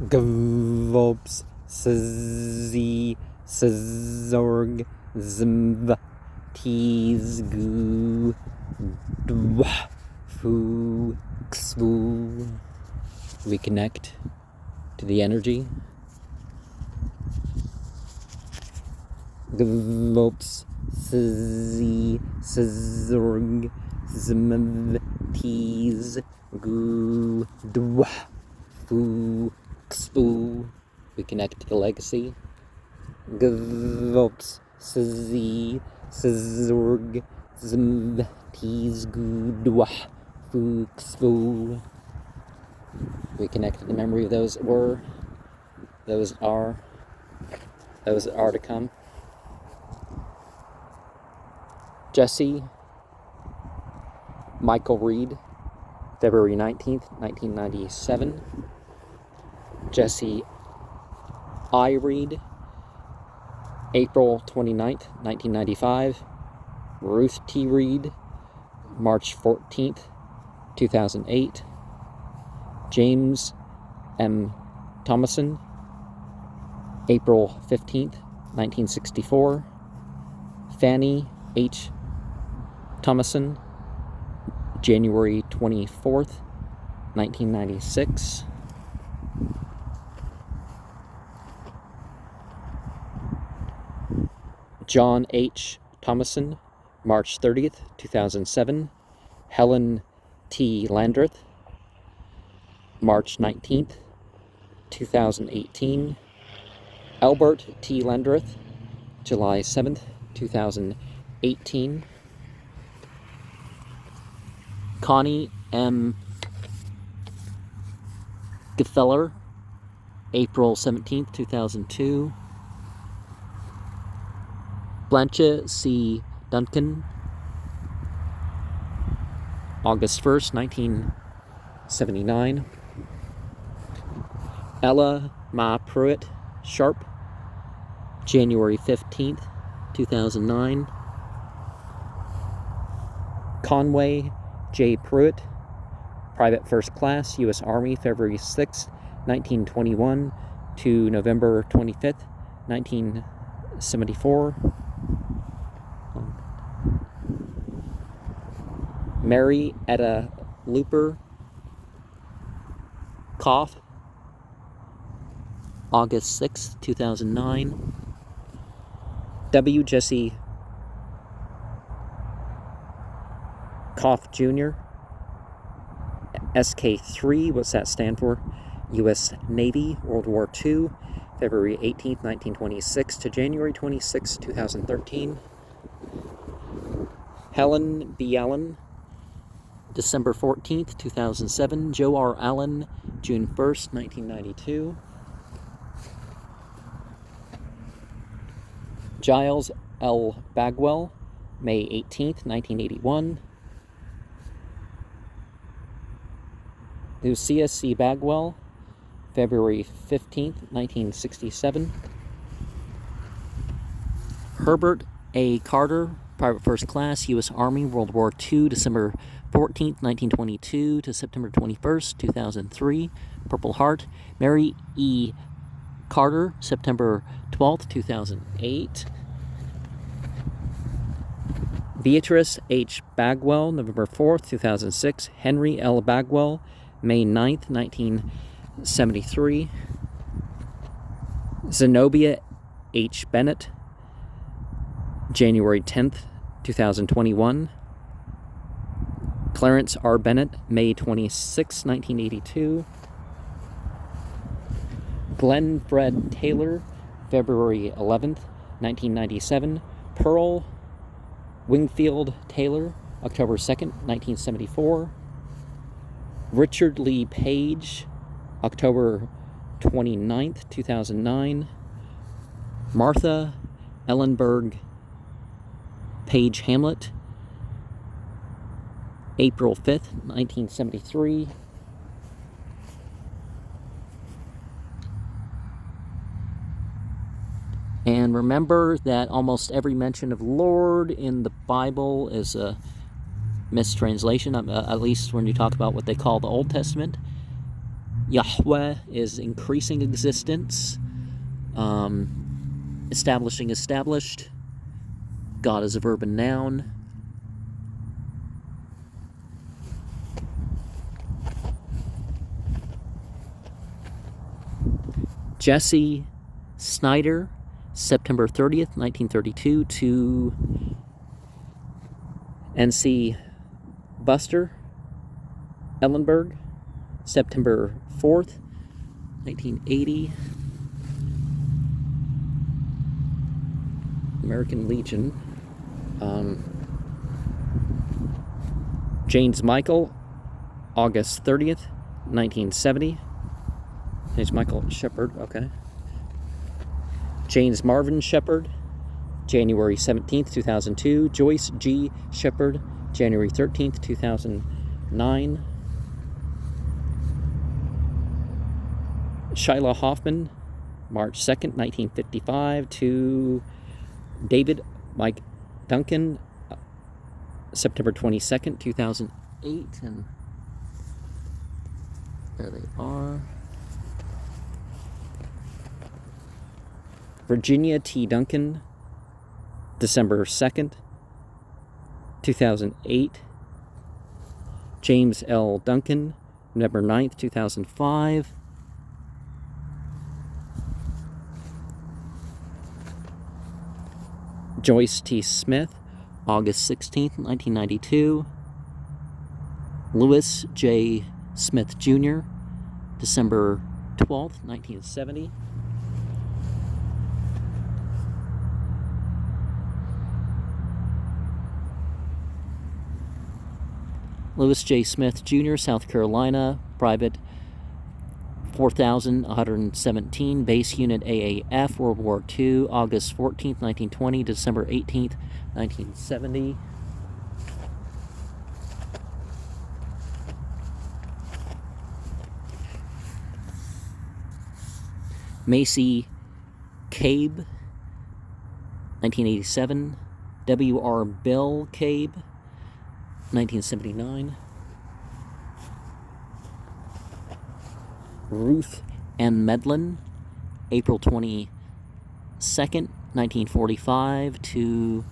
gvolps, szorg, Lzwvmmh, gvolps. We connect to the energy. Gvolps, szorg, Lzwvmmh, we connect to the legacy. Gvolps, szorg, Lzwvmmh, we connect to the memory of those that were, those that are to come. Jesse Michael Reed, February 19th, 1997. Jesse I. Reed, April 29th, 1995. Ruth T. Reed, March 14th, 2008. James M. Thomason, April 15th, 1964. Fanny H. Thomason, January 24th, 1996. John H. Thomason, March 30th, 2007. Helen T. Landreth, March 19th, 2018. Albert T. Landreth, July 7th, 2018. Connie M. Gefeller, April 17th, 2002. Blanche C. Duncan, August 1st, 1979. Ella Ma Pruitt Sharp, January 15th, 2009. Conway J. Pruitt, Private First Class, U.S. Army, February 6th, 1921 to November 25th, 1974. Mary Etta Looper Koff, August 6th, 2009. W. Jesse Koff Jr., SK3, what's that stand for? U.S. Navy, World War II, February 18th, 1926 to January 26th, 2013. Helen B. Allen, December 14th, 2007. Joe R. Allen, June 1st, 1992. Giles L. Bagwell, May 18th, 1981. Lucia C. Bagwell, February 15th, 1967. Herbert A. Carter, Private First Class, U.S. Army, World War II, December 14th, 1922 to September 21st, 2003. Purple Heart. Mary E. Carter, September 12th, 2008. Beatrice H. Bagwell, November 4th, 2006. Henry L. Bagwell, May 9th, 1973. Zenobia H. Bennett, January 10th, 2021. Clarence R. Bennett, May 26, 1982. Glenn Fred Taylor, February 11th, 1997. Pearl Wingfield Taylor, October 2nd, 1974. Richard Lee Page, October 29th, 2009. Martha Ellenberg Page Hamlet, April 5th, 1973. And remember that almost every mention of Lord in the Bible is a mistranslation, at least when you talk about what they call the Old Testament. Yahweh is increasing existence. Establishing, established. God is a verb and noun. Jesse Snyder, September 30th, 1932 to NC Buster Ellenberg, September 4th, 1980. American Legion. James Michael, August 30th, 1970. James Michael Shepard, okay. James Marvin Shepard, January 17th, 2002. Joyce G. Shepard, January 13th, 2009. Shyla Hoffman, March 2nd, 1955 to David Mike Duncan, September 22nd, 2008. And there they are. Virginia T. Duncan, December 2nd, 2008. James L. Duncan, November 9th, 2005. Joyce T. Smith, August 16th, 1992. Lewis J. Smith Jr., December 12th, 1970. Lewis J. Smith Jr., South Carolina, Private 4117, Base Unit AAF, World War II, August 14th, 1920, December 18th, 1970. Macy Cabe, 1987. W.R. Bill Cabe, 1979. Ruth M. Medlin, April 22nd, 1945 to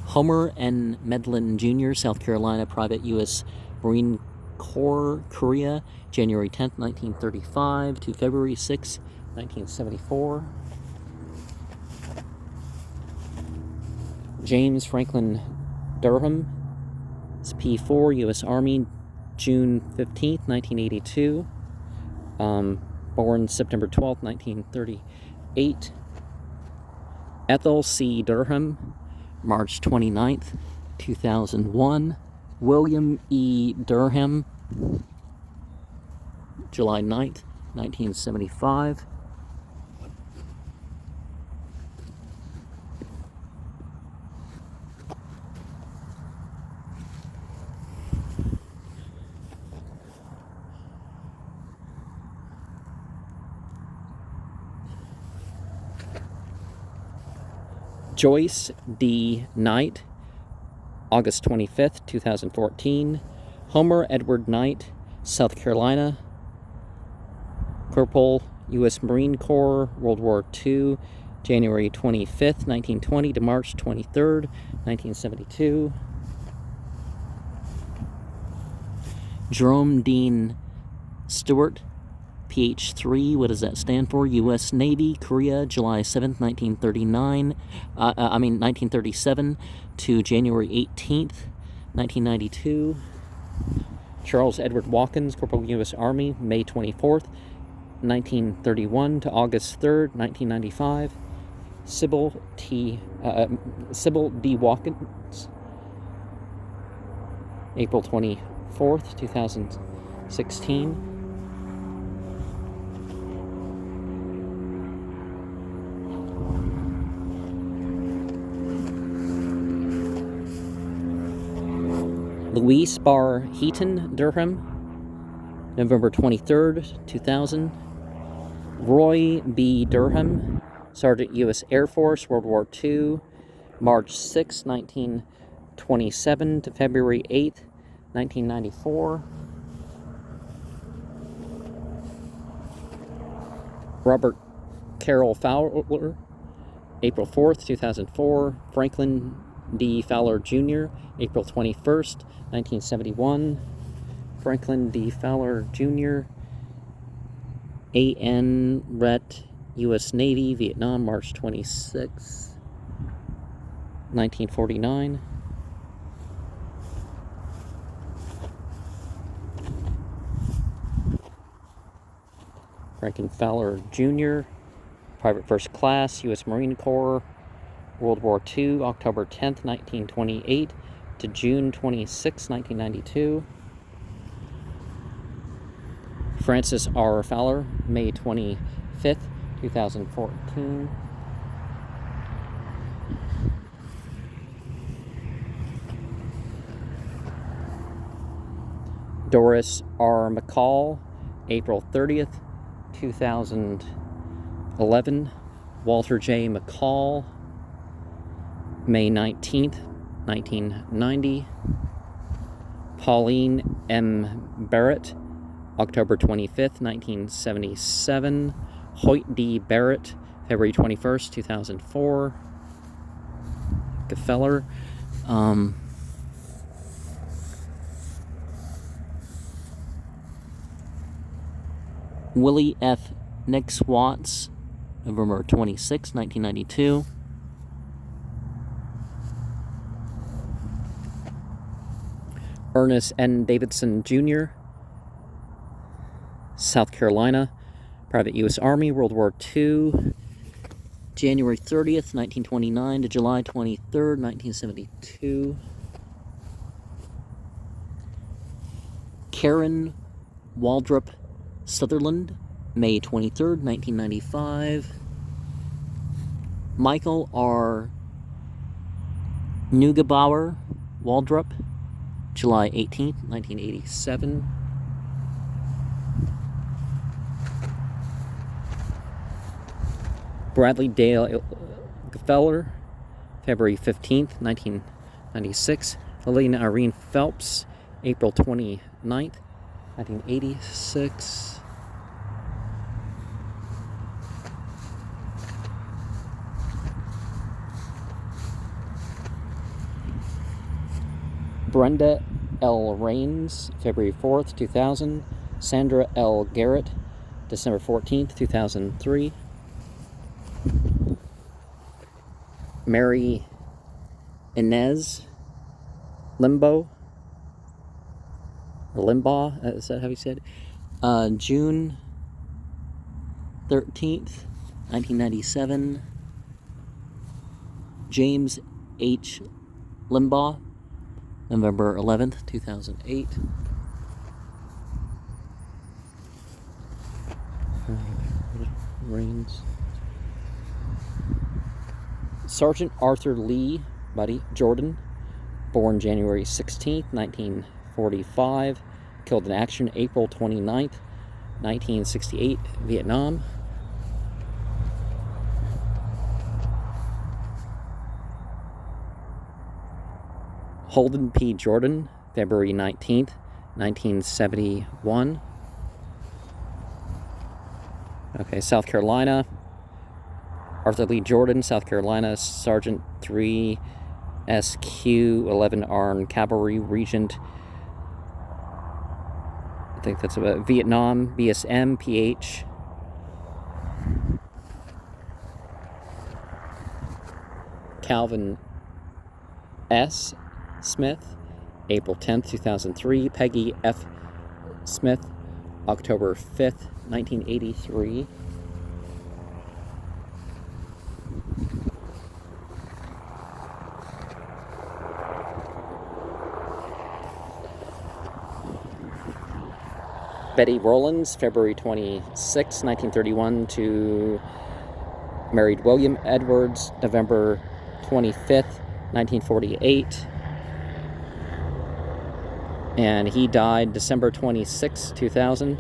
Homer N. Medlin Jr., South Carolina, Private U.S. Marine Corps, Korea, January 10th, 1935 to February 6th, 1974. James Franklin Durham, P4, U.S. Army, June 15th, 1982. Born September 12th, 1938. Ethel C. Durham, March 29th, 2001. William E. Durham, July 9th, 1975. Joyce D. Knight, August 25th, 2014. Homer Edward Knight, South Carolina, Corporal, U.S. Marine Corps, World War II, January 25th, 1920 to March 23rd, 1972. Jerome Dean Stewart, PH3, what does that stand for? U.S. Navy, Korea, July 7th, 1937 to January 18th, 1992. Charles Edward Watkins, Corporal, U.S. Army, May 24th, 1931 to August 3rd, 1995. Sybil D. Watkins, April 24th, 2016. Louise Barr Heaton Durham, November 23rd, 2000. Roy B. Durham, Sergeant U.S. Air Force, World War II, March 6, 1927 to February 8, 1994. Robert Carroll Fowler, April 4th, 2004. Franklin D. Fowler Jr., April 21st, 1971. Franklin D. Fowler Jr., A.N. Rhett, U.S. Navy, Vietnam, March 26, 1949. Franklin Fowler Jr., Private First Class, U.S. Marine Corps, World War II, October 10th, 1928 to June 26, 1992. Francis R. Fowler, May 25th, 2014. Doris R. McCall, April 30th, 2011. Walter J. McCall, May 19th, 1990. Pauline M. Barrett, October 25th, 1977. Hoyt D. Barrett, February 21st, 2004. Gefeller. Willie F. Nix Watts, November 26, 1992. Ernest N. Davidson Jr., South Carolina, Private U.S. Army, World War II, January 30th, 1929 to July 23rd, 1972. Karen Waldrop Sutherland, May 23rd, 1995. Michael R. Neugebauer Waldrop, July 18th, 1987. Bradley Dale Gefeller, February 15th, 1996. Lillian Irene Phelps, April 29th, 1986. Brenda L. Rains, February 4th, 2000. Sandra L. Garrett, December 14th, 2003. Mary Inez Limbaugh, is that how you said? June 13th, 1997. James H. Limbaugh, November 11th, 2008. Rains. Sergeant Arthur Lee Jordan, born January 16th, 1945, killed in action April 29th, 1968, Vietnam. Holden P. Jordan, February 19th, 1971. Okay, South Carolina. Arthur Lee Jordan, South Carolina, Sergeant 3 SQ 11 Armed Cavalry Regent. I think that's about Vietnam, BSM, PH. Calvin S. Smith, April 10th, 2003. Peggy F. Smith, October 5th, 1983. Betty Rollins, February 26, 1931 to married William Edwards, November 25th, 1948. And he died December 26, 2000.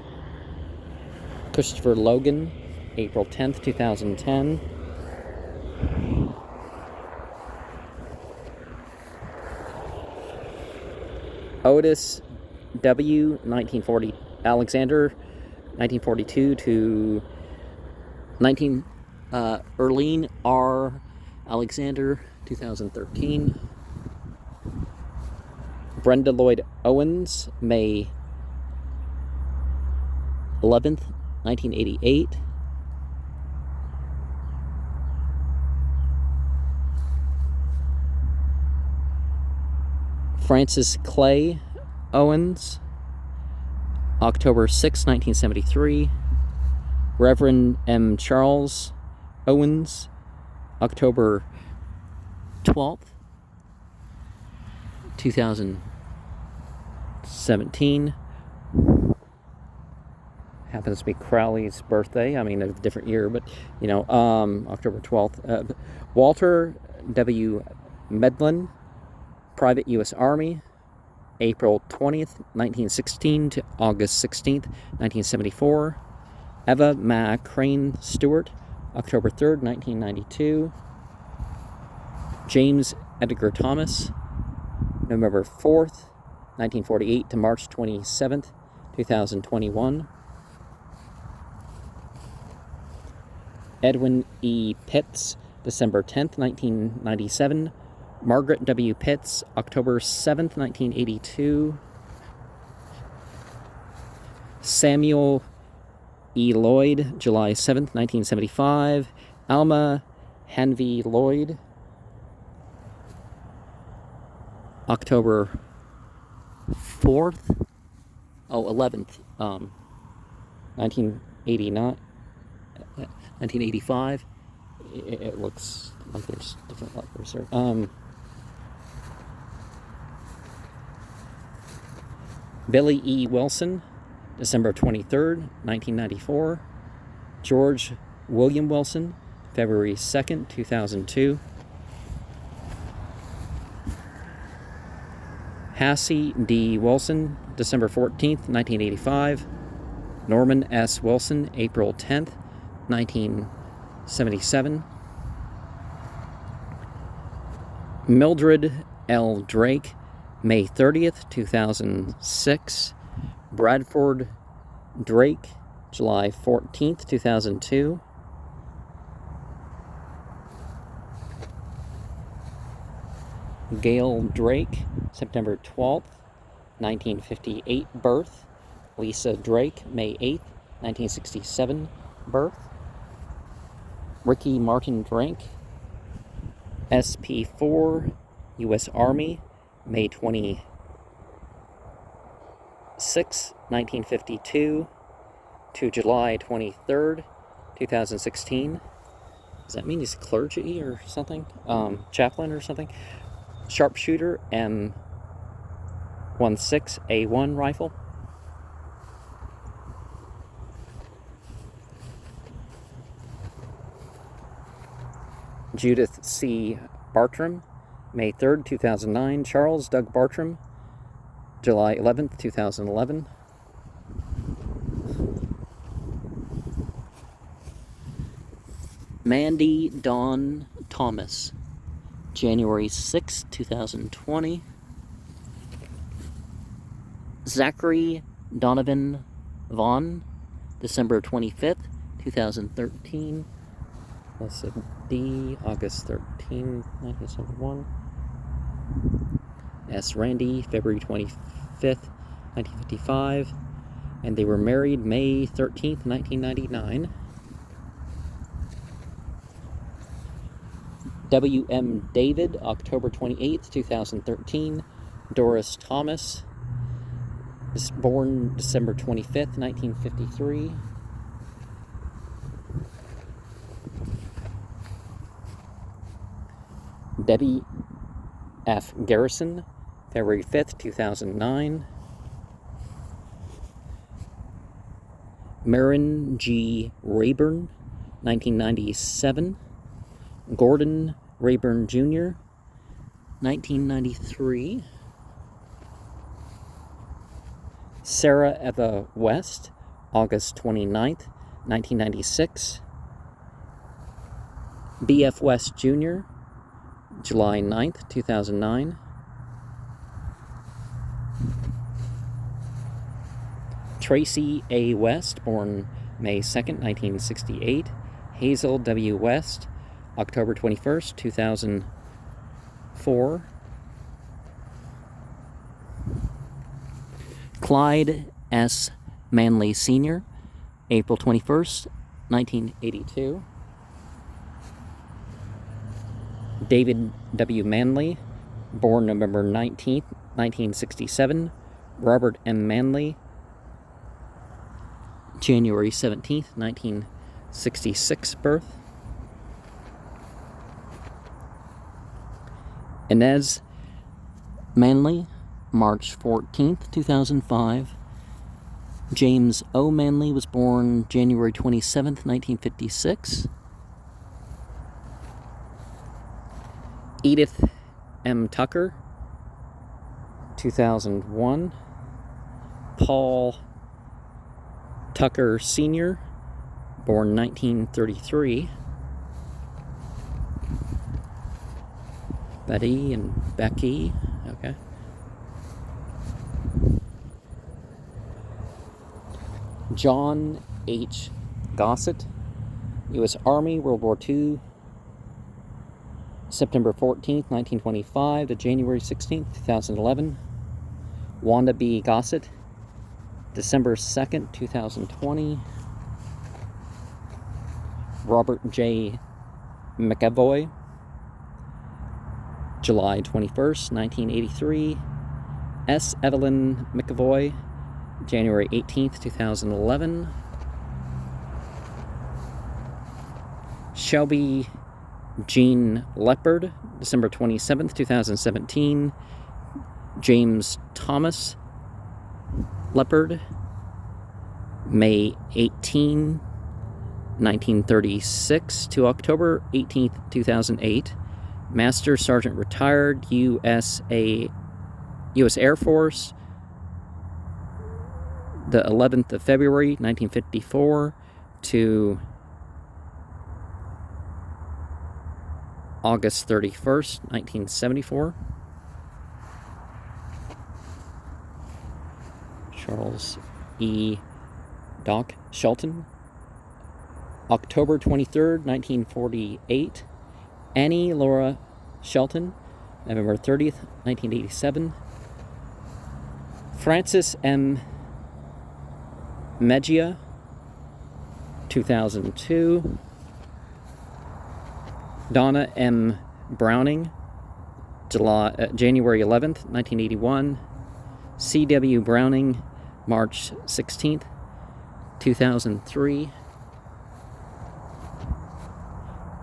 Christopher Logan, April 10th, 2010. Otis W., 1940. Alexander, 1942 to Erlene R. Alexander, 2013. Brenda Lloyd Owens, May 11th, 1988. Francis Clay Owens, October 6, 1973. Reverend M. Charles Owens, October 12th, 2017. Happens to be Crowley's birthday. I mean, a different year, but, October 12th. Walter W. Medlin, Private U.S. Army, April 20th, 1916 to August 16th, 1974. Eva Ma Crane Stewart, October 3rd, 1992. James Edgar Thomas, November 4th, 1948 to March 27th, 2021. Edwin E. Pitts, December 10th, 1997. Margaret W. Pitts, October 7th, 1982. Samuel E. Lloyd, July 7th, 1975. Alma Hanvey Lloyd, October 4th, 11th, 1985. It looks like there's different letters there. Billy E. Wilson, December 23rd, 1994. George William Wilson, February 2nd, 2002. Hassie D. Wilson, December 14th, 1985. Norman S. Wilson, April 10th, 1977. Mildred L. Drake, May 30th, 2006. Bradford Drake, July 14th, 2002. Gail Drake, September 12th, 1958 birth. Lisa Drake, May 8th, 1967 birth. Ricky Martin Drake, SP4, U.S. Army, May 26, 1952 to July 23rd, 2016. Does that mean he's clergy or something? Chaplain or something? Sharpshooter, M16A1 rifle. Judith C. Bartram, May 3rd, 2009. Charles Doug Bartram, July 11th, 2011. Mandy Dawn Thomas, January 6th, 2020. Zachary Donovan Vaughn, December 25th, 2013. Blessed D, August 13, 1971. S. Randy, February 25th, 1955. And they were married May 13th, 1999. W.M. David, October 28th, 2013. Doris Thomas, was born December 25th, 1953. Debbie F. Garrison, February 5th, 2009. Marin G. Rayburn, 1997. Gordon Rayburn Jr., 1993. Sarah Eva West, August 29th, 1996. B.F. West Jr., July 9th, 2009. Tracy A. West, born May 2nd, 1968. Hazel W. West, October 21st, 2004. Clyde S. Manley Sr., April 21st, 1982. David W. Manley, born November 19th, 1967. Robert M. Manley, January 17th, 1966 birth. Inez Manley, March 14th, 2005. James O. Manley was born January 27th, 1956. Edith M. Tucker, 2001. Paul Tucker Sr., born 1933. Betty and Becky, okay. John H. Gossett, U.S. Army, World War II, September 14th, 1925 to January 16th, 2011. Wanda B. Gossett, December 2nd, 2020. Robert J. McAvoy, July 21st, 1983. S. Evelyn McAvoy, January 18th, 2011. Shelby Jean Leopard, December 27th, 2017. James Thomas Leopard, May 18, 1936 to October 18th, 2008. Master Sergeant retired, U.S. Air Force, the 11th of February, 1954 to August 31st, 1974. Charles E. Doc Shelton, October 23rd, 1948. Annie Laura Shelton, November 30th, 1987. Francis M. Meggia, 2002. Donna M. Browning, January 11th, 1981. C.W. Browning, March 16th, 2003.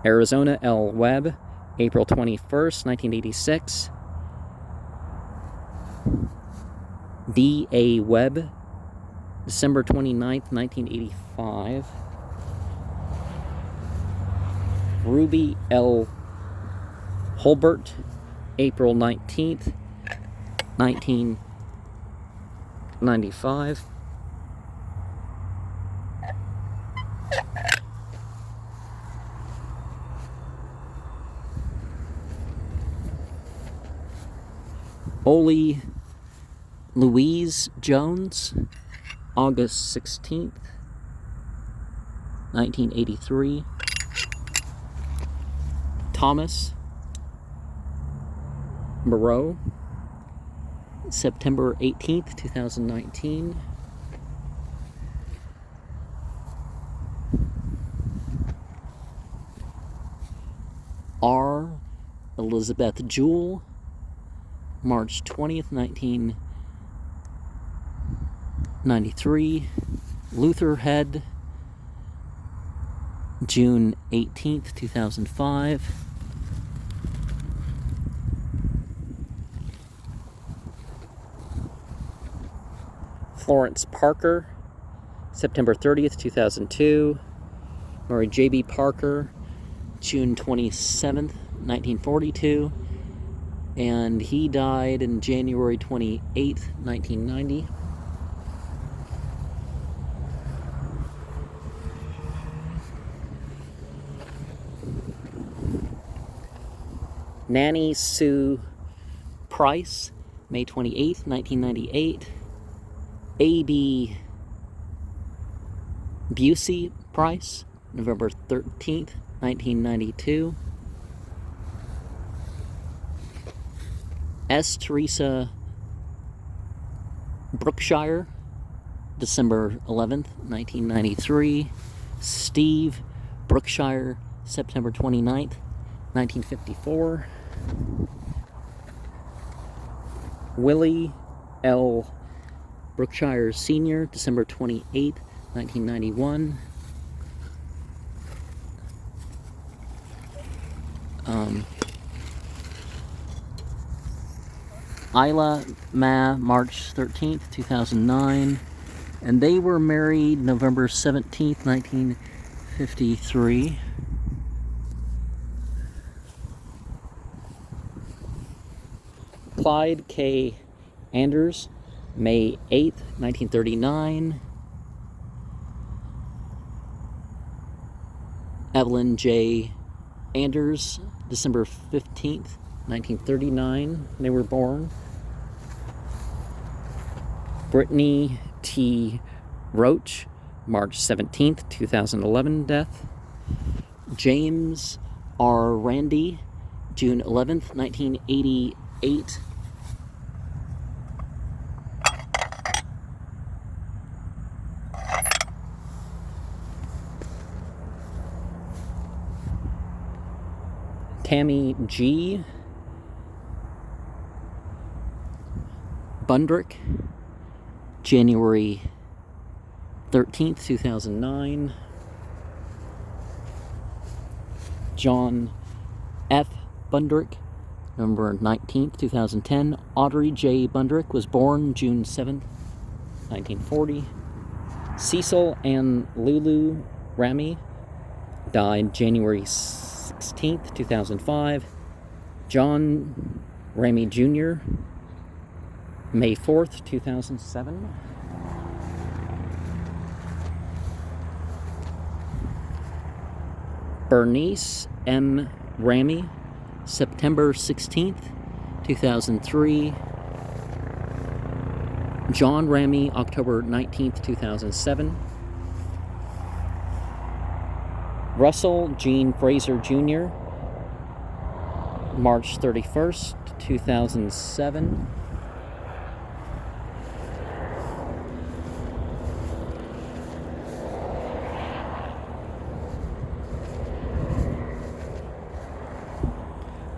Arizona L. Webb, April 21st, 1986. D. A. Webb, December 29th, 1985. Ruby L. Holbert, April 19th, 1995. Oli Louise Jones, August 16th, 1983. Thomas Moreau, September 18th, 2019. R. Elizabeth Jewell, March 20th, 1993. Luther Head, June 18th, 2005. Florence Parker, September 30th, 2002. Murray J.B. Parker, June 27th, 1942. And he died in January 28th, 1990. Nanny Sue Price, May 28th, 1998. A.B. Busey Price, November 13th, 1992. S. Teresa Brookshire, December 11th, 1993. Steve Brookshire, September 29th, 1954. Willie L. Brookshire Sr., December 28th, 1991. Lzwvmmh, March 13th, 2009. And they were married November 17th, 1953. Clyde K. Anders, May 8th, 1939. Evelyn J. Anders, December 15th, 1939. They were born. Brittany T. Roach, March 17th, 2011 death. James R. Randy, June 11th, 1988. Tammy G. Bundrick, January 13th, 2009. John F. Bundrick, November 19th, 2010. Audrey J. Bundrick was born June 7th, 1940. Cecil and Lulu Ramy died January 16th, 2005. John Ramy Jr., May 4th, 2007. Bernice M. Ramy, September 16th, 2003. John Ramy, October 19th, 2007. Russell Gene Fraser Jr., March 31st, 2007.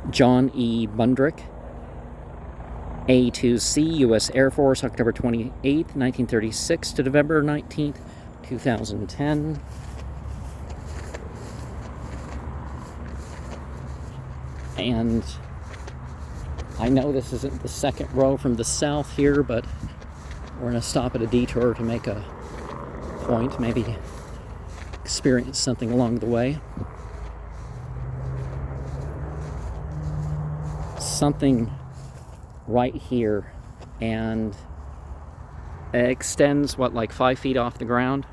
John E. Bundrick, A2C, U.S. Air Force, October 28th, 1936 to November 19th, 2010. And I know this isn't the second row from the south here, but we're going to stop at a detour to make a point, maybe experience something along the way. Something right here, and it extends, like 5 feet off the ground.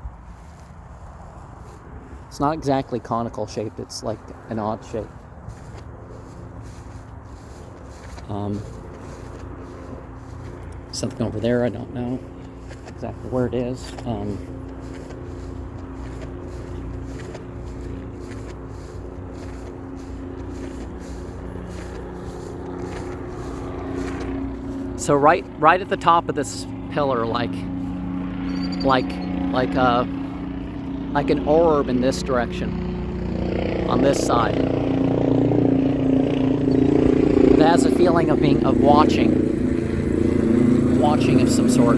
It's not exactly conical shaped, it's like an odd shape. Something over there, I don't know exactly where it is. So right at the top of this pillar, like an orb in this direction, on this side. It has a feeling of watching of some sort.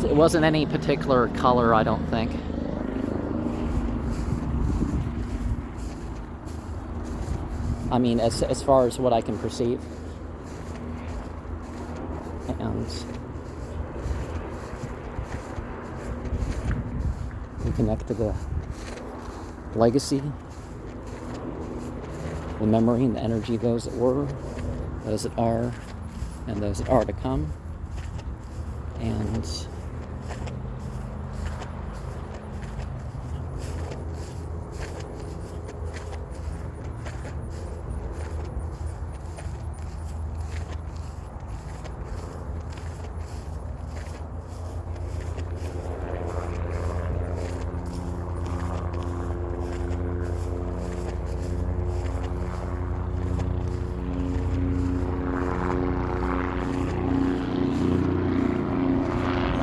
It wasn't any particular color, I don't think. I mean, as far as what I can perceive. And we connect to the legacy, the memory and the energy of those that were, those that are, and those that are to come. And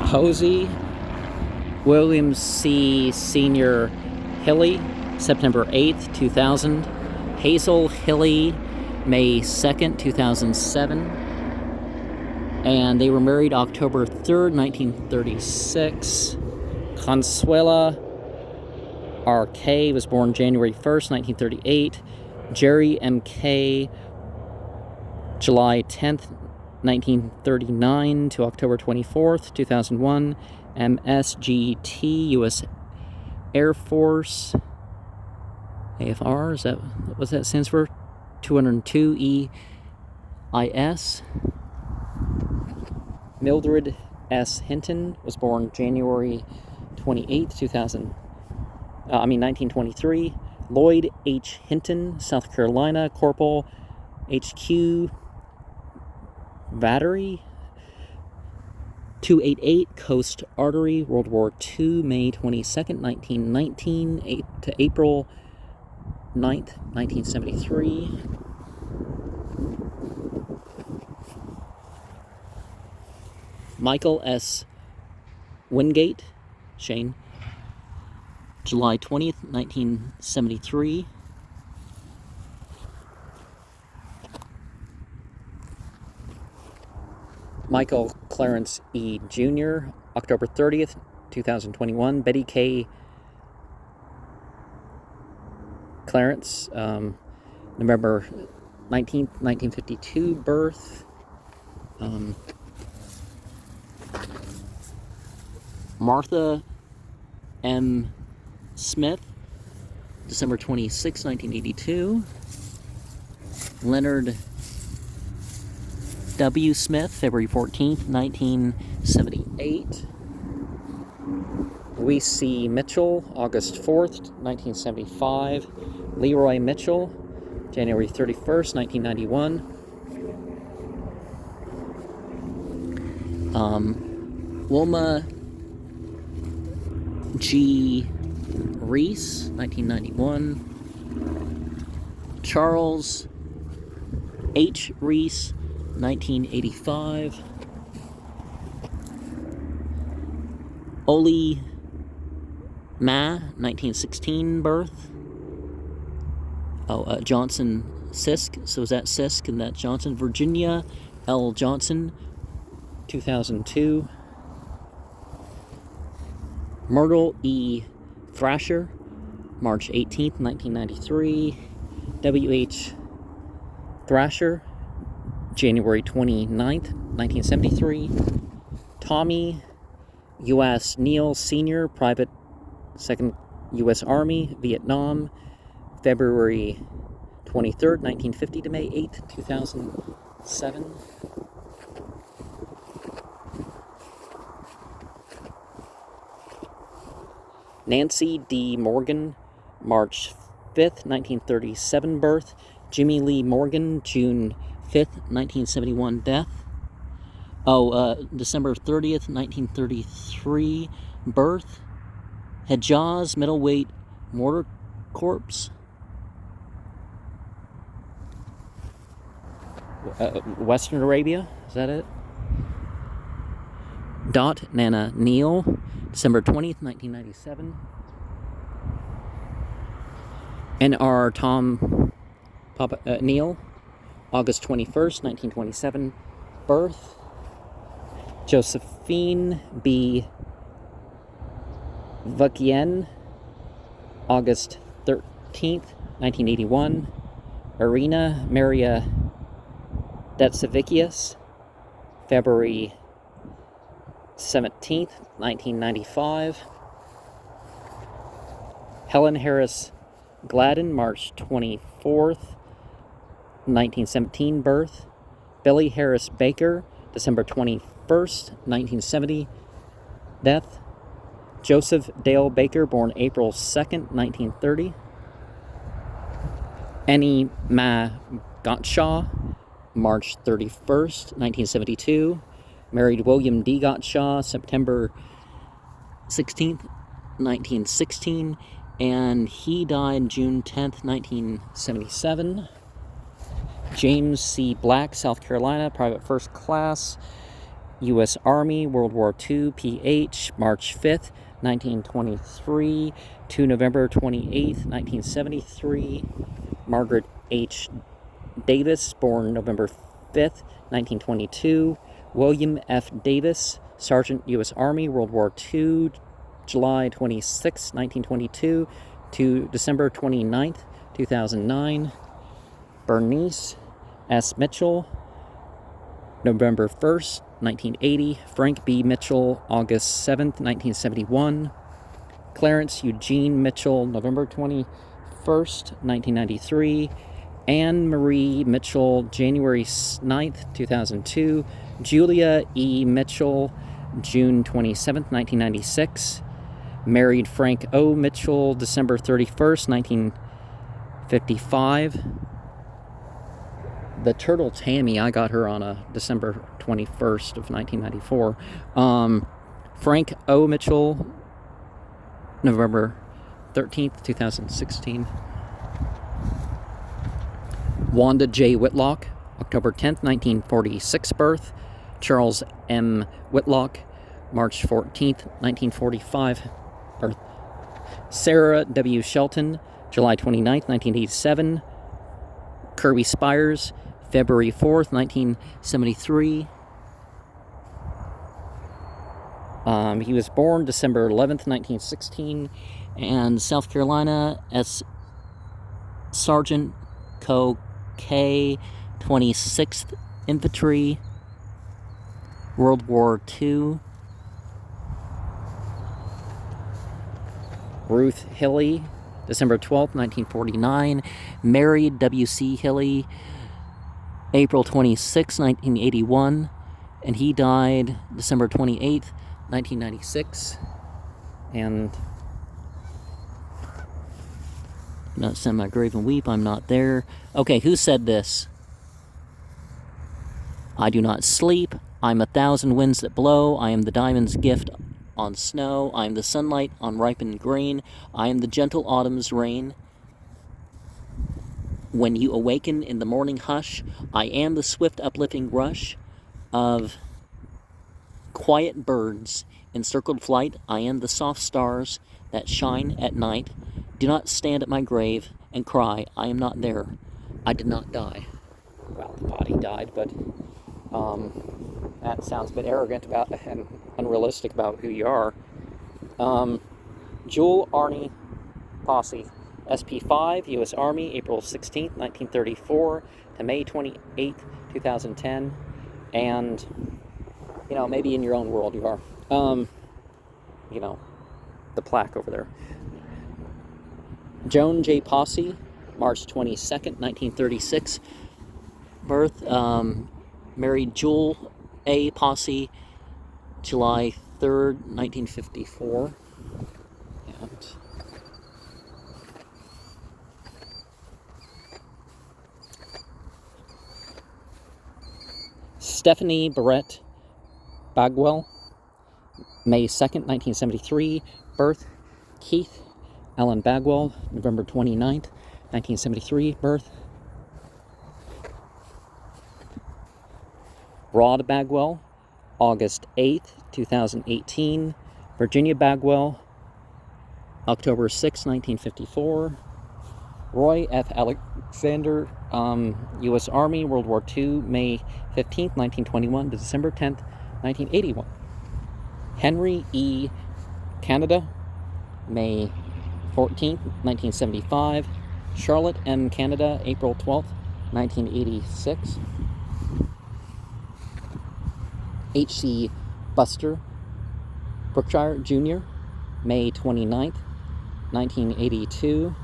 Hosey. William C. Senior Hilly, September 8th, 2000. Hazel Hilly, May 2nd, 2007. And they were married October 3rd, 1936. Consuela R.K. was born January 1st, 1938. Jerry M.K. July 10th, 1939 to October 24th, 2001. MSGT, U.S. Air Force. AFR, is that what that stands for? 202 EIS. Mildred S. Hinton was born January 28th, 1923. Lloyd H. Hinton, South Carolina, Corporal HQ Battery 288, Coast Artery, World War II, May 22nd, 1919 to April 9th, 1973. Michael S. Wingate, Shane, July 20th, 1973. Michael Clarence E. Jr., October 30th, 2021. Betty K. Clarence, November 19th, 1952 birth. Martha M. Smith, December 26, 1982. Leonard W. Smith, February 14th, 1978. Louis C. Mitchell, August 4th, 1975. Leroy Mitchell, January 31st, 1991. Wilma G. Reese, 1991. Charles H. Reese, 1985. Oli Ma, 1916 birth. Johnson Sisk, so is that Sisk and that Johnson? Virginia L. Johnson, 2002. Myrtle E. Thrasher, March 18th, 1993. W.H. Thrasher, January 29th, 1973. Tommy U.S. Neal Sr., Private 2nd U.S. Army, Vietnam, February 23rd, 1950 to May 8th, 2007. Nancy D. Morgan, March 5th, 1937 birth. Jimmy Lee Morgan, June 5th, 1971 death. December 30th, 1933 birth. Hejaz Middleweight Mortar Corps. Western Arabia, is that it? Dot Nana Neal, December 20th, 1997. N.R. Tom Neal, August 21st, 1927 birth. Josephine B. Vukien, August 13th, 1981. Irina Maria Detsevikius, February 17th, 1995. Helen Harris Gladden, March 24th, 1917 birth. Billy Harris Baker, December 21st, 1970 death. Joseph Dale Baker, born April 2nd, 1930. Annie Ma Gottschall, March 31st, 1972. Married William D. Gottschall, September 16th, 1916. And he died June 10th, 1977. James C. Black, South Carolina, private first class. U.S. Army, World War II, Ph, March 5th, 1923 to November 28th, 1973. Margaret H. Davis, born November 5th, 1922. William F. Davis, Sergeant, U.S. Army, World War II, July 26, 1922 to December 29th, 2009. Bernice S. Mitchell, November 1st, 1980. Frank B. Mitchell, August 7th, 1971. Clarence Eugene Mitchell, November 21st, 1993. Anne Marie Mitchell, January 9th, 2002. Julia E. Mitchell, June 27th, 1996. Married Frank O. Mitchell, December 31st, 1955. The turtle Tammy, I got her on a December 21st of 1994. Frank O. Mitchell, November 13th, 2016. Wanda J. Whitlock, October 10th, 1946 birth. Charles M. Whitlock, March 14th, 1945 birth. Sarah W. Shelton, July 29th, 1987. Kirby Spires, February 4th, 1973. He was born December 11th, 1916. And South Carolina, S. Sergeant Co. K. 26th Infantry, World War II. Ruth Hilly, December 12th, 1949. Married W.C. Hilly, April 26, 1981. And he died December 28th, 1996. And not send my grave and weep, I'm not there. Okay, who said this? I do not sleep. I'm 1,000 winds that blow. I am the diamond's gift on snow. I am the sunlight on ripened grain. I am the gentle autumn's rain. When you awaken in the morning hush, I am the swift uplifting rush of quiet birds in circled flight. I am the soft stars that shine at night. Do not stand at my grave and cry, I am not there. I did not die. Well, the body died, but that sounds a bit arrogant about and unrealistic about who you are. Jewel Arney Posse, SP5, U.S. Army, April 16th, 1934 to May 28th, 2010. And, maybe in your own world you are. The plaque over there. Joan J. Posse, March 22nd, 1936 birth. Married Jewel A. Posse, July 3rd, 1954. And Stephanie Barrett Bagwell, May 2nd, 1973 birth. Keith Alan Bagwell, November 29th, 1973 birth. Rod Bagwell, August 8th, 2018. Virginia Bagwell, October 6, 1954. Roy F. Alexander, U.S. Army, World War II, May 15th, 1921 to December 10th, 1981. Henry E. Canada, May 14th, 1975. Charlotte M. Canada, April 12th, 1986. H.C. Buster Brookshire Jr., May 29th, 1982.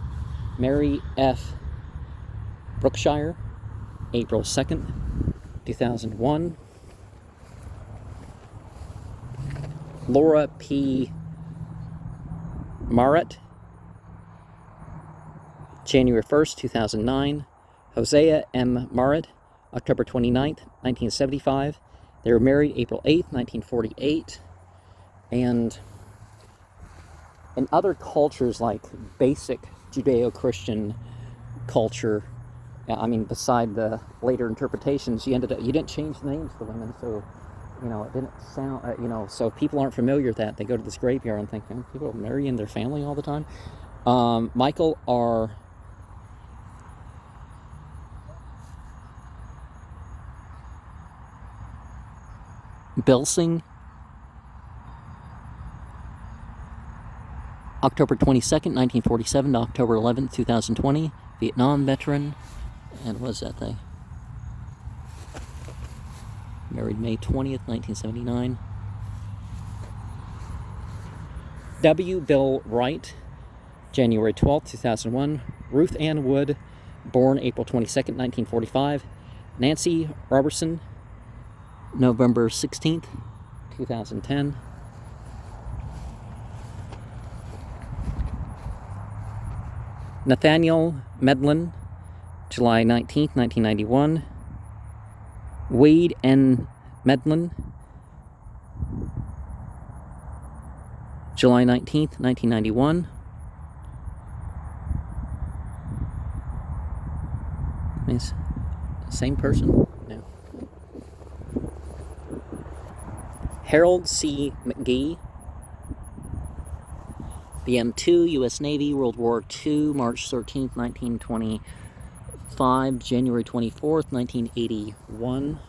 Mary F. Brookshire, April 2nd, 2001. Laura P. Marrett, January 1st, 2009. Hosea M. Marrett, October 29th, 1975. They were married April 8th, 1948. And in other cultures, like basic Judeo-Christian culture, beside the later interpretations, you didn't change the names for women, so, it didn't sound, so if people aren't familiar with that, they go to this graveyard and think, people marry in their family all the time. Michael R. Belsing, October 22nd, 1947 to October 11th, 2020, Vietnam veteran. And what is that thing? Married May 20th, 1979. W. Bill Wright, January 12th, 2001. Ruth Ann Wood, born April 22nd, 1945. Nancy Robertson, November 16th, 2010. Nathaniel Medlin, July 19th, 1991. Wade N. Medlin, July 19th, 1991. Same person? No. Harold C. McGee, BM2, U.S. Navy, World War II, March 13th, 1925, January 24th, 1981.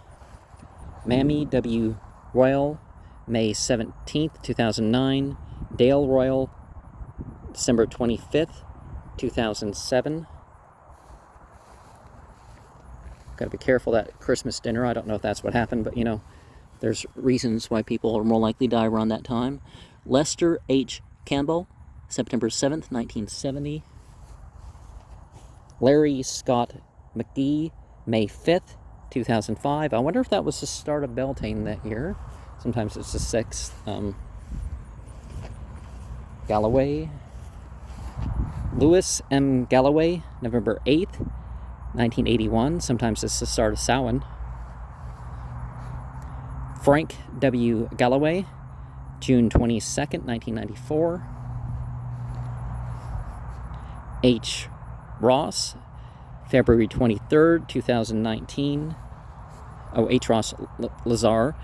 Mammy W. Royal, May 17th, 2009. Dale Royal, December 25th, 2007. Gotta be careful that Christmas dinner. I don't know if that's what happened, but there's reasons why people are more likely to die around that time. Lester H. Campbell, September 7th, 1970. Larry Scott McGee, May 5th, 2005. I wonder if that was the start of Beltane that year. Sometimes it's the 6th. Galloway. Lewis M. Galloway, November 8th, 1981. Sometimes it's the start of Samhain. Frank W. Galloway, June 22nd, 1994. H. Ross, February 23rd, 2019. H. Ross Lazar.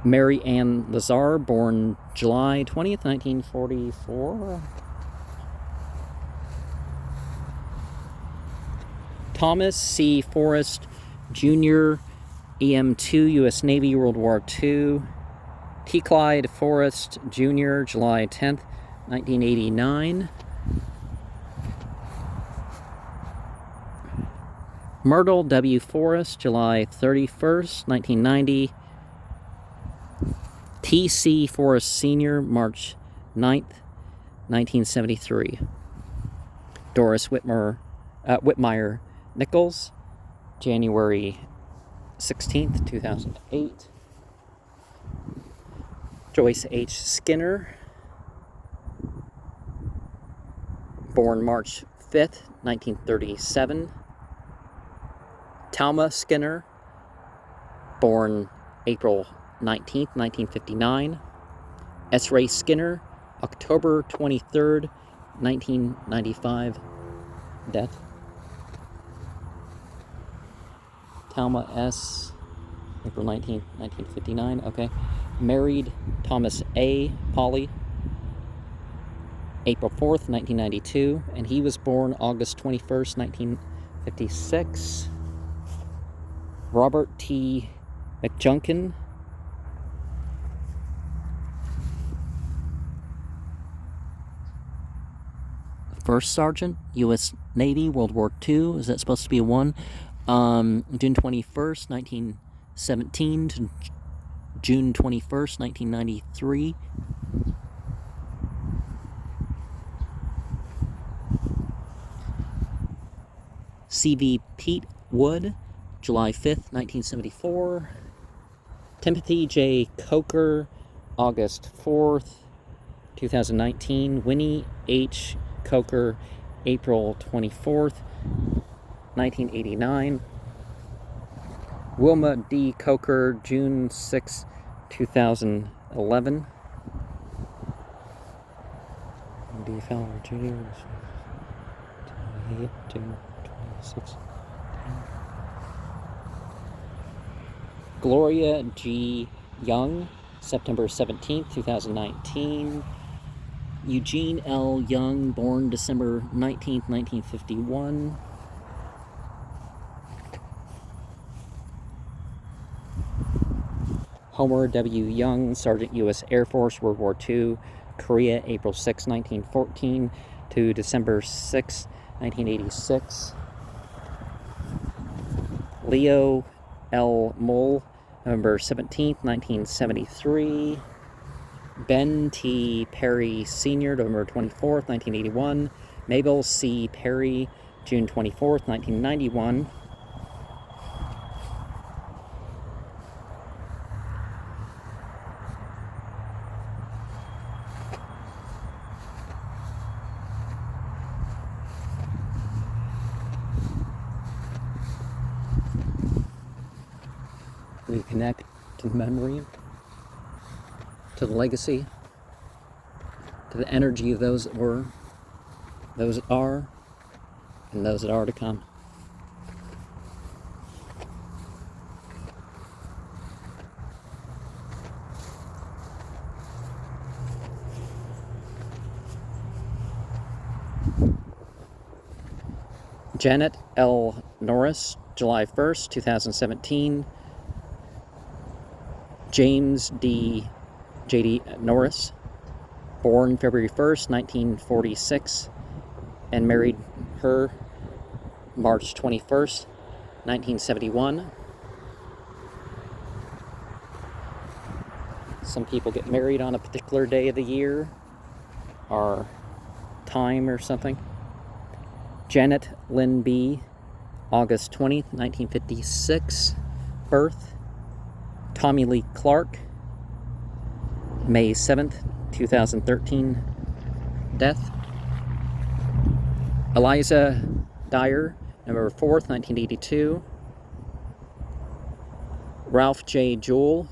Mary Ann Lazar, born July 20th, 1944. Thomas C. Forrest, Jr., EM2, U.S. Navy, World War II. T. Clyde Forrest, Jr., July 10th, 1989. Myrtle W. Forrest, July 31st, 1990. T.C. Forrest Sr., March 9th, 1973. Doris Whitmire Nichols, January 16th, 2008. Joyce H. Skinner, born March 5th, 1937. Talma Skinner, born April 19th, 1959. S. Ray Skinner, October 23rd, 1995. Death. Talma S., April 19th, 1959. Okay. Married Thomas A. Polly, April 4th, 1992. And he was born August 21st, 1956. Robert T. McJunkin, First Sergeant, U.S. Navy, World War II. Is that supposed to be a 1? June 21st, 1917 to June 21st, 1993. C.V. Pete Wood, July 5th, 1974. Timothy J. Coker, August 4th, 2019. Winnie H. Coker, April 24th, 1989. Wilma D. Coker, June 6, 2011. D. Fowler Jr. June 26. Gloria G. Young, September 17th, 2019. Eugene L. Young, born December 19th, 1951. Homer W. Young, Sergeant U.S. Air Force, World War II, Korea, April 6, 1914 to December 6, 1986. Leo L. Mull, November 17, 1973. Ben T. Perry Sr., November 24, 1981. Mabel C. Perry, June 24, 1991. We connect to the memory, to the legacy, to the energy of those that were, those that are, and those that are to come. Janet L. Norris, July 1st, 2017. James J.D. Norris, born February 1st, 1946, and married her March 21st, 1971. Some people get married on a particular day of the year or time or something. Janet Lynn B., August 20th, 1956, birth. Tommy Lee Clark, May 7th, 2013, death. Eliza Dyer, November 4th, 1982. Ralph J. Jewell,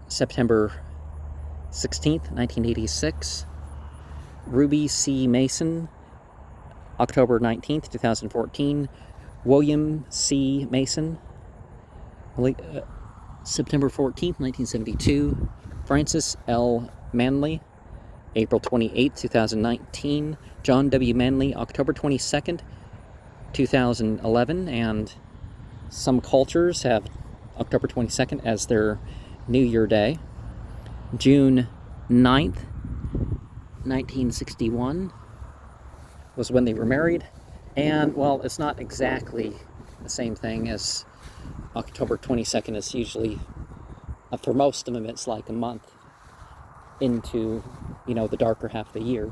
September 16th, 1986. Ruby C. Mason, October 19th, 2014. William C. Mason, September 14th, 1972. Francis L. Manley, April 28th, 2019. John W. Manley, October 22nd, 2011. And some cultures have October 22nd as their New Year Day. June 9th, 1961 was when they were married. And, well, it's not exactly the same thing as October 22nd. Is usually, for most of them, it's like a month into, the darker half of the year.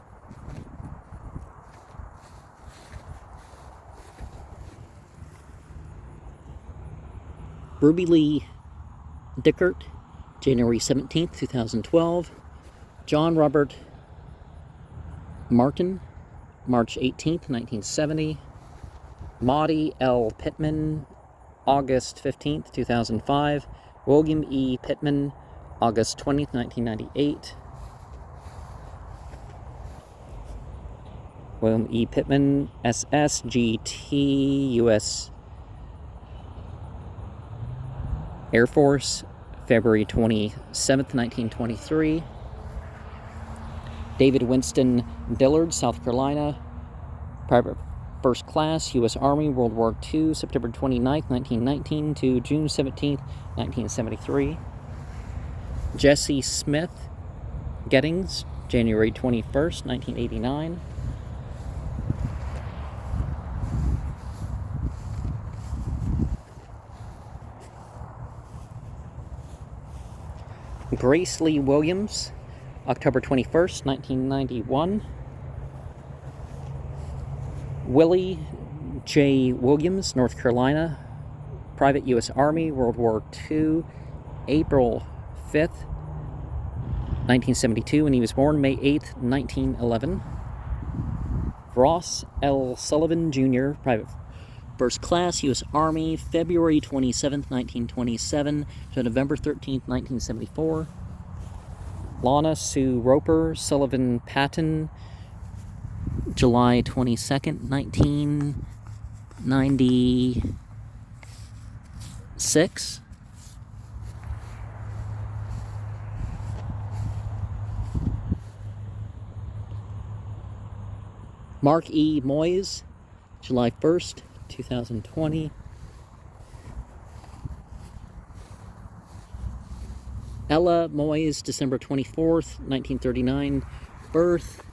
Ruby Lee Dickert, January 17th, 2012. John Robert Martin, March 18th, 1970. Maudie L. Pittman, August 15th, 2005. William E. Pittman, August 20th, 1998. William E. Pittman, SSGT, U.S. Air Force, February 27th, 1923. David Winston Dillard, South Carolina, Private First Class, U.S. Army, World War II, September 29th, 1919 to June 17th, 1973. Jesse Smith Gettings, January 21st, 1989. Grace Lee Williams, October 21st, 1991. Willie J. Williams, North Carolina, Private U.S. Army, World War II, April 5th, 1972, and he was born May 8th, 1911. Ross L. Sullivan, Jr., Private First Class, U.S. Army, February 27th, 1927 to November 13th, 1974. Lana Sue Roper Sullivan Patton, July 22nd, 1996. Mark E. Moyes, July 1st, 2020. Ella Moyes, December 24th, 1939, birth.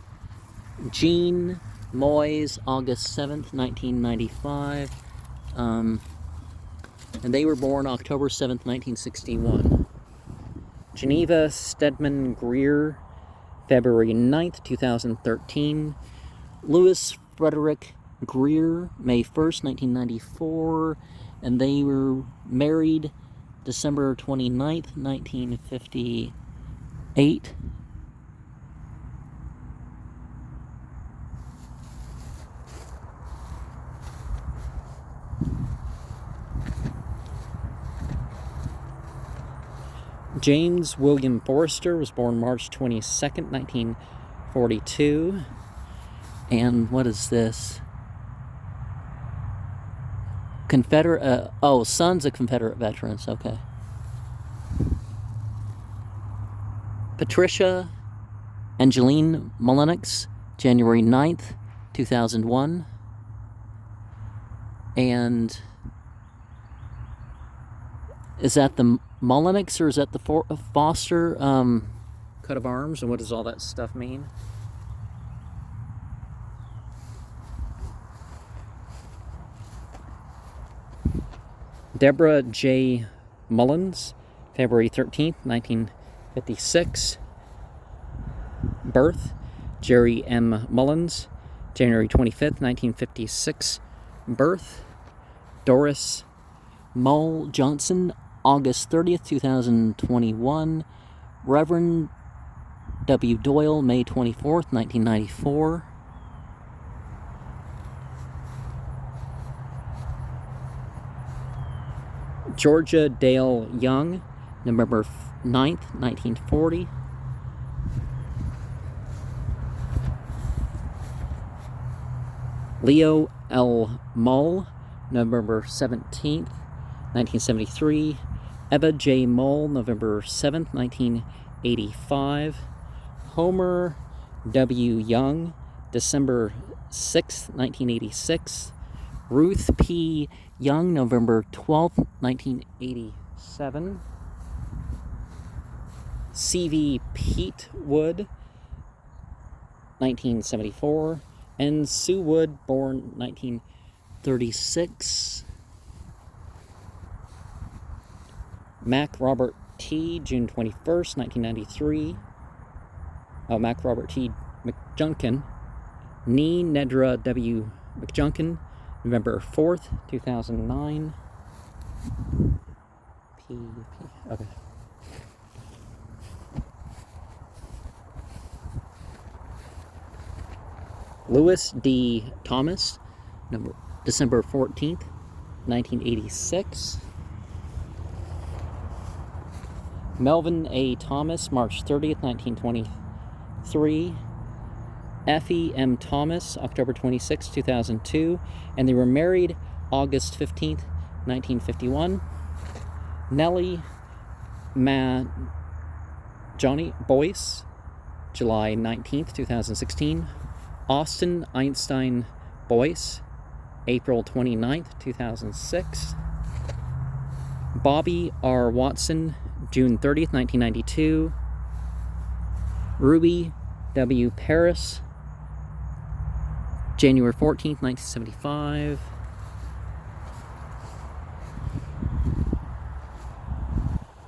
Jean Moyes, August 7th, 1995. And they were born October 7th, 1961. Geneva Stedman Greer, February 9th, 2013. Louis Frederick Greer, May 1st, 1994. And they were married December 29th, 1958. James William Forrester was born March 22nd, 1942. And what is this? Confederate, sons of Confederate veterans, okay. Patricia Angeline Mullenix, January 9th, 2001. And is that the Mullenix or is that the Foster coat of arms? And what does all that stuff mean? Deborah J. Mullins, February 13th, 1956. Birth, Jerry M. Mullins, January 25th, 1956. Birth, Doris Mull Johnson, August 30th, 2021. Reverend W. Doyle, May 24th, 1994. Georgia Dale Young, November 9th, 1940. Leo L. Mull, November 17th, 1973. Eva J. Mull, November 7th, 1985. Homer W. Young, December 6th, 1986. Ruth P. Young, November 12th, 1987. C.V. Pete Wood, 1974. And Sue Wood, born 1936. Mac Robert T., June 21st, 1993. Mac Robert T. McJunkin. Nee Nedra W. McJunkin, November 4th, 2009. Okay. Louis D. Thomas, December 14th, 1986. Melvin A. Thomas, March 30th, 1923. Effie M. Thomas, October 26, 2002. And they were married August 15th, 1951. Nellie Johnny Boyce, July 19th, 2016. Austin Einstein Boyce, April 29th, 2006. Bobby R. Watson, June 30th, 1992. Ruby W. Paris, January 14th, 1975.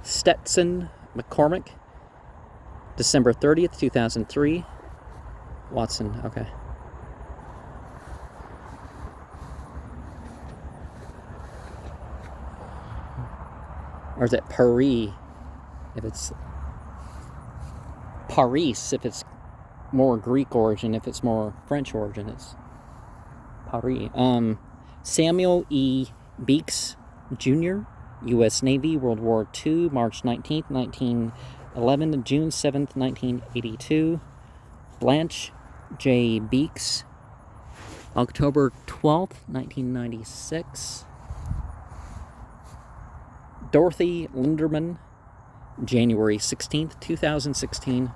Stetson McCormick, December 30th, 2003. Watson, okay. Or is it Paris? If it's Paris, if it's more Greek origin. If it's more French origin, it's Paris. Samuel E. Beeks Jr., U.S. Navy, World War II, March 19th, 1911 to June 7th, 1982. Blanche J. Beeks, October 12th, 1996. Dorothy Linderman, January 16th, 2016.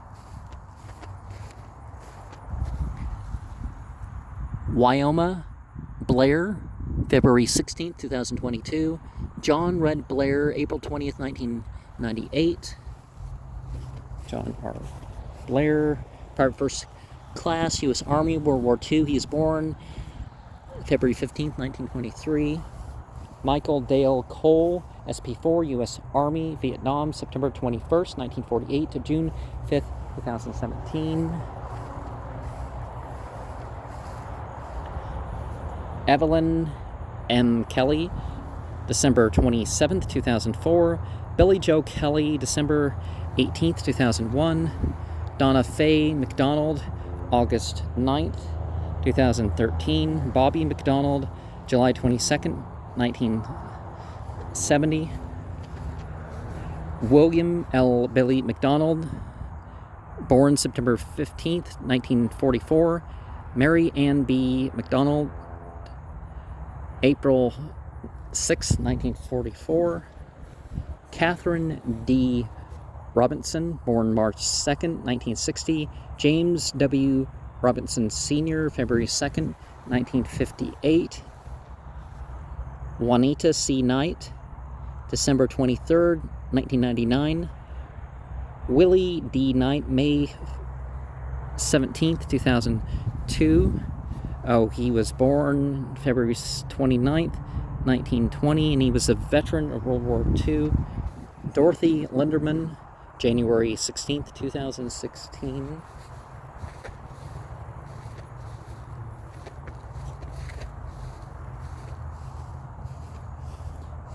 Wyoma Blair, February 16th, 2022. John Red Blair, April 20th, 1998. John R. Blair, Private First Class, U.S. Army, World War II. He is born February 15th, 1923. Michael Dale Cole, SP4, U.S. Army, Vietnam, September 21st, 1948 to June 5th, 2017. Evelyn M. Kelly, December 27th, 2004. Billy Joe Kelly, December 18th, 2001. Donna Faye McDonald, August 9th, 2013. Bobby McDonald, July 22nd, 1970. William L. Billy McDonald, born September 15th, 1944. Mary Ann B. McDonald, April 6, 1944. Catherine D. Robinson, born March 2nd, 1960. James W. Robinson Sr., February 2nd, 1958. Juanita C. Knight, December 23rd, 1999. Willie D. Knight, May 17th, 2002. Oh, he was born February 29th, 1920, and he was a veteran of World War II. Dorothy Linderman, January 16th, 2016.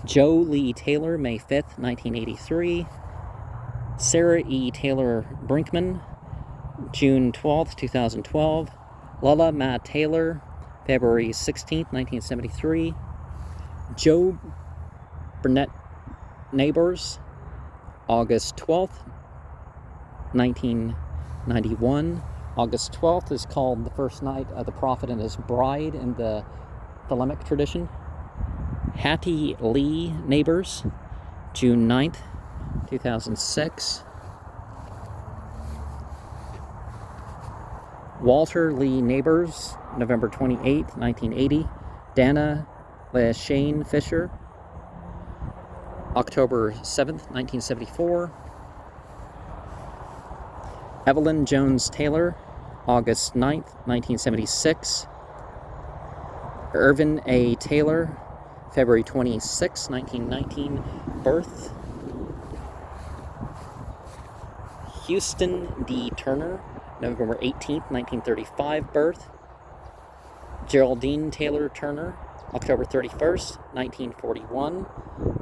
Joe Lee Taylor, May 5th, 1983. Sarah E. Taylor Brinkman, June 12th, 2012. Lala Ma Taylor, February 16th, 1973. Joe Burnett Neighbors, August 12th, 1991. August 12th is called the first night of the prophet and his bride in the Thelemic tradition. Hattie Lee Neighbors, June 9th, 2006. Walter Lee Neighbors, November 28th, 1980. Dana LeShane Fisher, October 7th, 1974. Evelyn Jones Taylor, August 9th, 1976. Irvin A. Taylor, February 26, 1919, birth. Houston D. Turner, November 18th, 1935, birth. Geraldine Taylor Turner, October 31st, 1941.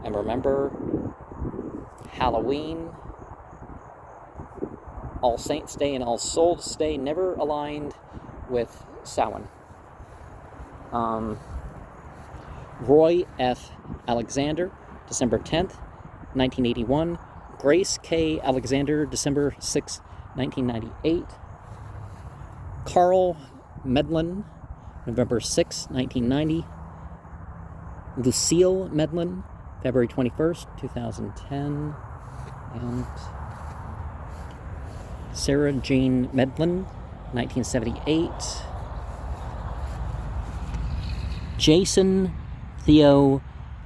And remember, Halloween, All Saints Day, and All Souls Day never aligned with Samhain. Roy F. Alexander, December 10th, 1981. Grace K. Alexander, December 6th, 1998. Carl Medlin, November 6, 1990. Lucille Medlin, February 21st, 2010. And Sarah Jane Medlin, 1978. Jason Theo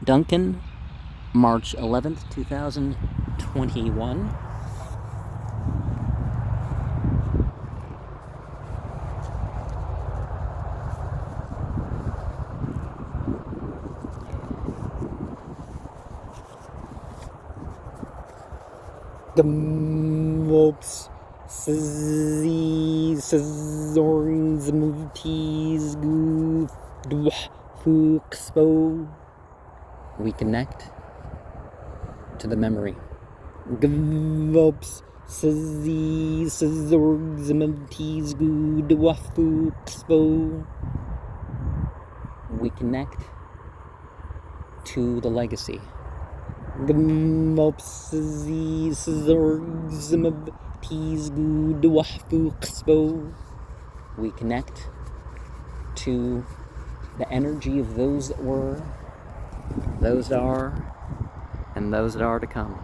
Duncan, March 11th, 2021. Gvolps, szorg, we connect to the memory. Gvolps, szorg, we connect to the legacy. Gvolps, szorg, we connect to the energy of those that were, those that are, and those that are to come.